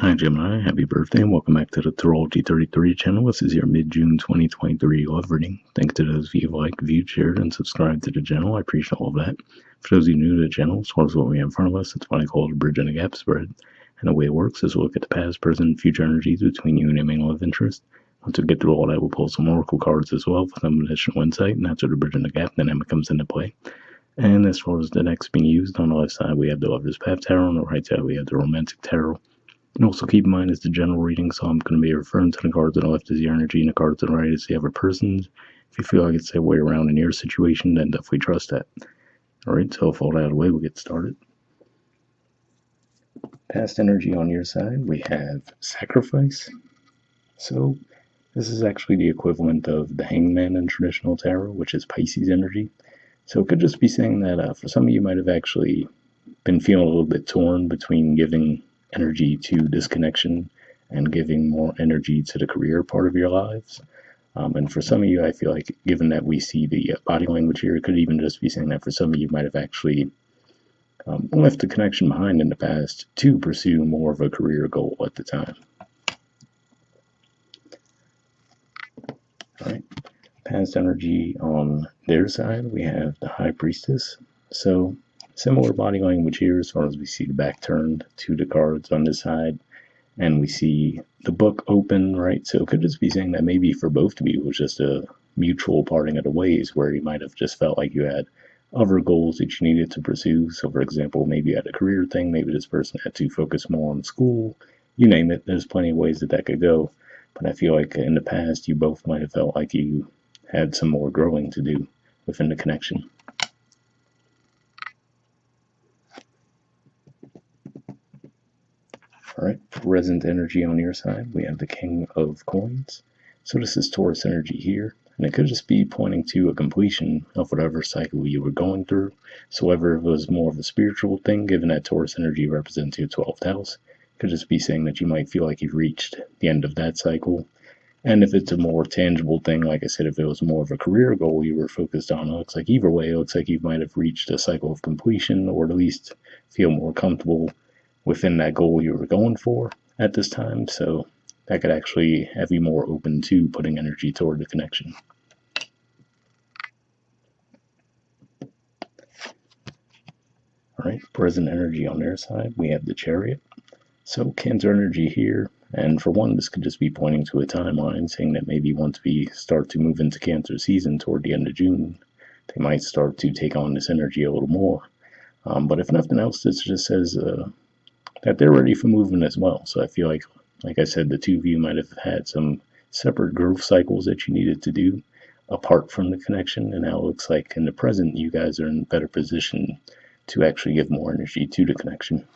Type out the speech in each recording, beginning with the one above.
Hi Gemini, happy birthday and welcome back to the Astrology 33 channel. This is your mid-June 2023 love reading. Thanks to those of you who liked, viewed, shared, and subscribed to the channel. I appreciate all of that. For those of you new to the channel, as far as what we have in front of us, it's what I call a bridge and a gap spread. And the way it works is we'll look at the past, present, and future energies between you and your main love interest. Once we get through all that, we'll pull some oracle cards as well for some additional insight, and that's where the bridge and the gap dynamic comes into play. And as far as the decks being used, on the left side we have the Lover's Path Tarot, on the right side we have the Romantic Tarot. And also keep in mind it's the general reading, so I'm going to be referring to the cards on the left as your energy and the cards on the right as the other person's. If you feel like it's the way around in your situation, then definitely trust that. Alright, so with all that out of the way, we'll get started. Past energy on your side, we have Sacrifice. So this is actually the equivalent of the Hangman in traditional tarot, which is Pisces energy. So it could just be saying that for some of you might have actually been feeling a little bit torn between giving energy to disconnection and giving more energy to the career part of your lives. And for some of you, I feel like, given that we see the body language here, it could even just be saying that for some of you might have actually left the connection behind in the past to pursue more of a career goal at the time. All right. Past energy on their side, we have the High Priestess. So similar body language here as far as we see the back turned to the cards on this side, and we see the book open, right? So it could just be saying that maybe for both of you it was just a mutual parting of the ways where you might have just felt like you had other goals that you needed to pursue. So for example, maybe you had a career thing, maybe this person had to focus more on school, you name it. There's plenty of ways that could go. But I feel like in the past you both might have felt like you had some more growing to do within the connection. Alright, present energy on your side, we have the King of Coins. So this is Taurus energy here, and it could just be pointing to a completion of whatever cycle you were going through. So whether it was more of a spiritual thing, given that Taurus energy represents your 12th house, it could just be saying that you might feel like you've reached the end of that cycle. And if it's a more tangible thing, like I said, if it was more of a career goal you were focused on, it looks like either way, it looks like you might have reached a cycle of completion, or at least feel more comfortable within that goal you were going for at this time. So that could actually have you more open to putting energy toward the connection. All right, present energy on their side, we have the Chariot. So Cancer energy here, and for one, this could just be pointing to a timeline, saying that maybe once we start to move into Cancer season toward the end of June, they might start to take on this energy a little more. But if nothing else, this just says that they're ready for movement as well. So I feel like I said, the two of you might have had some separate growth cycles that you needed to do apart from the connection, and now it looks like in the present you guys are in a better position to actually give more energy to the connection.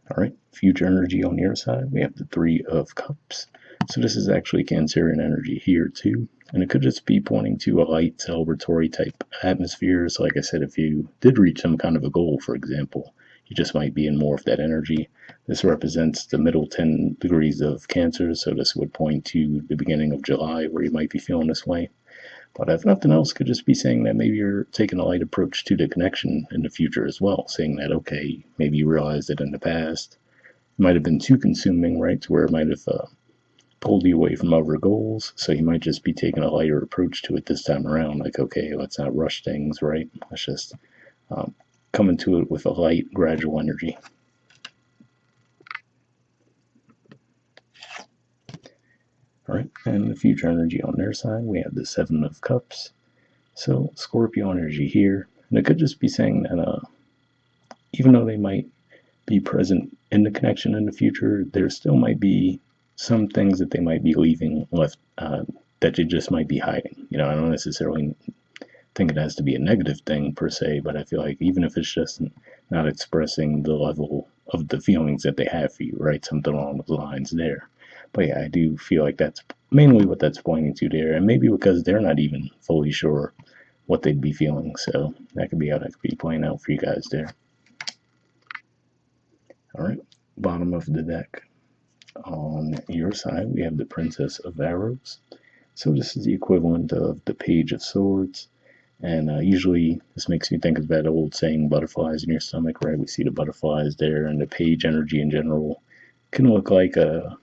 All right, future energy on your side, we have the Three of Cups. So this is actually Cancerian energy here too, and it could just be pointing to a light celebratory type atmosphere. So like I said, if you did reach some kind of a goal, for example, you just might be in more of that energy. This represents the middle 10 degrees of Cancer, so this would point to the beginning of July where you might be feeling this way. But if nothing else, could just be saying that maybe you're taking a light approach to the connection in the future as well, saying that, okay, maybe you realized that in the past it might have been too consuming, right, to where it might have pulled you away from other goals. So you might just be taking a lighter approach to it this time around, like, okay, let's not rush things, right? Let's just come into it with a light, gradual energy. All right, and the future energy on their side, we have the Seven of Cups. So Scorpio energy here, and it could just be saying that even though they might be present in the connection in the future, there still might be some things that they might be leaving left that you just might be hiding. You know, I don't necessarily think it has to be a negative thing per se, but I feel like even if it's just not expressing the level of the feelings that they have for you, right? Something along those lines there. But yeah, I do feel like that's mainly what that's pointing to there, and maybe because they're not even fully sure what they'd be feeling, so that could be how that could be playing out for you guys there. All right, bottom of the deck. On your side, we have the Princess of Arrows. So this is the equivalent of the Page of Swords, And usually this makes me think of that old saying, butterflies in your stomach, right? We see the butterflies there, and the page energy in general can look like a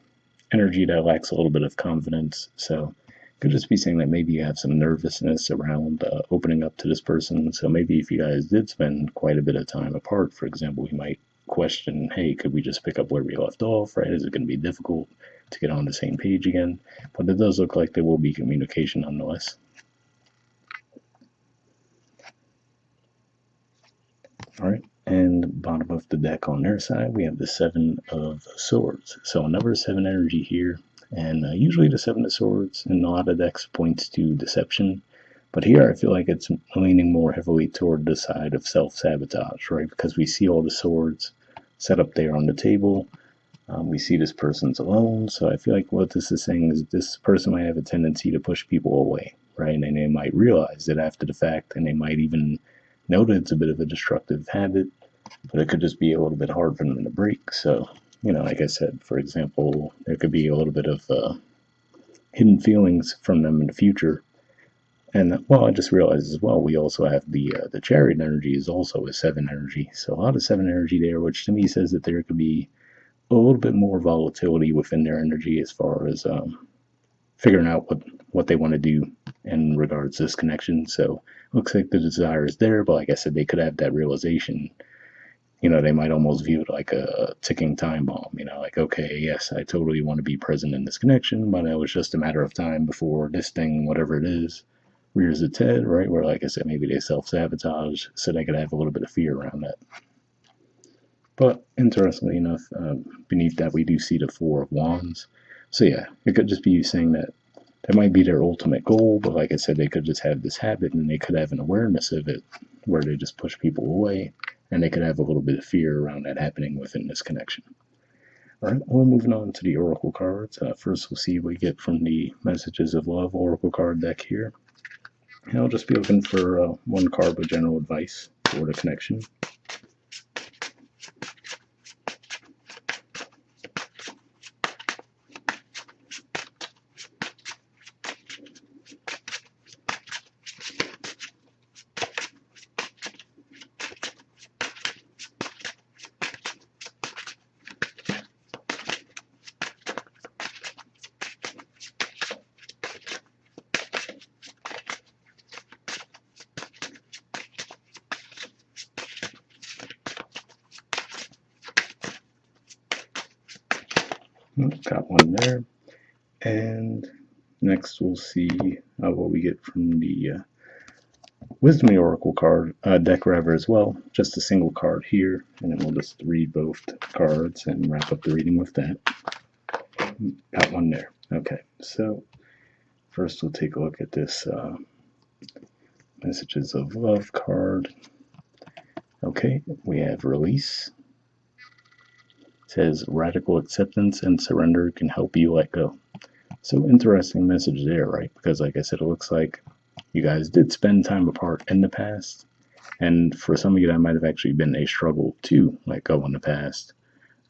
energy that lacks a little bit of confidence. So it could just be saying that maybe you have some nervousness around opening up to this person. So maybe if you guys did spend quite a bit of time apart, for example, you might question, hey, could we just pick up where we left off, right? Is it going to be difficult to get on the same page again? But it does look like there will be communication nonetheless. All right, and bottom of the deck on their side, we have the Seven of Swords. So another 7 energy here, and usually the Seven of Swords in a lot of decks points to deception, but here I feel like it's leaning more heavily toward the side of self-sabotage, right? Because we see all the swords set up there on the table. We see this person's alone, so I feel like what this is saying is this person might have a tendency to push people away, right? And they might realize it after the fact, and they might even know that it's a bit of a destructive habit, but it could just be a little bit hard for them to break. So, like I said, for example, there could be a little bit of hidden feelings from them in the future. And well, I just realized as well, we also have the Chariot energy is also a 7 energy. So a lot of 7 energy there, which to me says that there could be a little bit more volatility within their energy as far as figuring out what they want to do in regards to this connection. So looks like the desire is there, but like I said, they could have that realization. They might almost view it like a ticking time bomb. Like, okay, yes, I totally want to be present in this connection, but it was just a matter of time before this thing, whatever it is, rears its head, right? Where, like I said, maybe they self-sabotage, so they could have a little bit of fear around that. But interestingly enough, beneath that we do see the Four of Wands. So yeah, it could just be saying that that might be their ultimate goal, but like I said, they could just have this habit and they could have an awareness of it where they just push people away, and they could have a little bit of fear around that happening within this connection. All right, well, moving on to the Oracle cards. First, we'll see what we get from the Messages of Love Oracle card deck here. And I'll just be looking for one card with general advice for the connection. Got one there. And next we'll see what we get from the Wisdom Oracle card deck rather as well. Just a single card here, and then we'll just read both cards and wrap up the reading with that. Got one there. Okay, so first we'll take a look at this Messages of Love card. Okay, we have Release. It says radical acceptance and surrender can help you let go. So interesting message there, right? Because like I said, it looks like you guys did spend time apart in the past, and for some of you that might have actually been a struggle to let go in the past.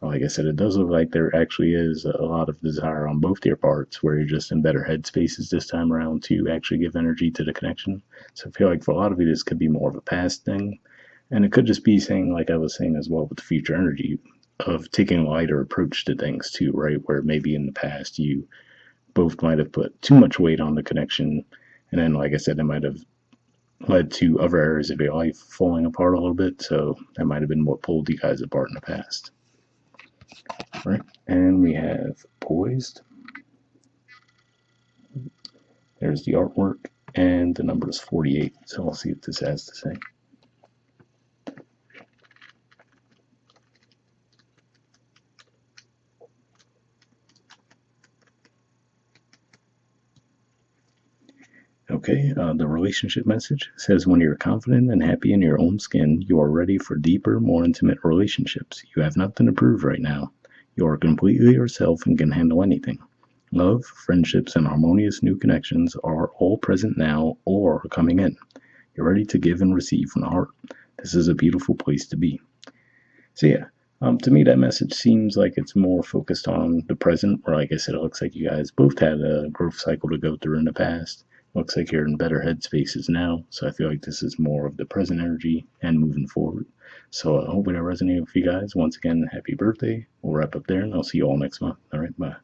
Like I said, it does look like there actually is a lot of desire on both your parts where you're just in better headspaces this time around to actually give energy to the connection. So I feel like for a lot of you this could be more of a past thing, and it could just be saying, like I was saying as well with the future energy, of taking a lighter approach to things too, right? Where maybe in the past you both might have put too much weight on the connection, and then like I said, it might have led to other areas of your life falling apart a little bit. So that might have been what pulled you guys apart in the past. All right, and we have Poised. There's the artwork, and the number is 48. So I'll see what this has to say. Okay, the relationship message says when you're confident and happy in your own skin, you are ready for deeper, more intimate relationships. You have nothing to prove right now. You are completely yourself and can handle anything. Love, friendships, and harmonious new connections are all present now or coming in. You're ready to give and receive from the heart. This is a beautiful place to be. So yeah, to me that message seems like it's more focused on the present, where like I said, it looks like you guys both had a growth cycle to go through in the past. looks like you're in better headspaces now. So I feel like this is more of the present energy and moving forward. So I hope it resonated with you guys. Once again, happy birthday. We'll wrap up there, and I'll see you all next month. All right, bye.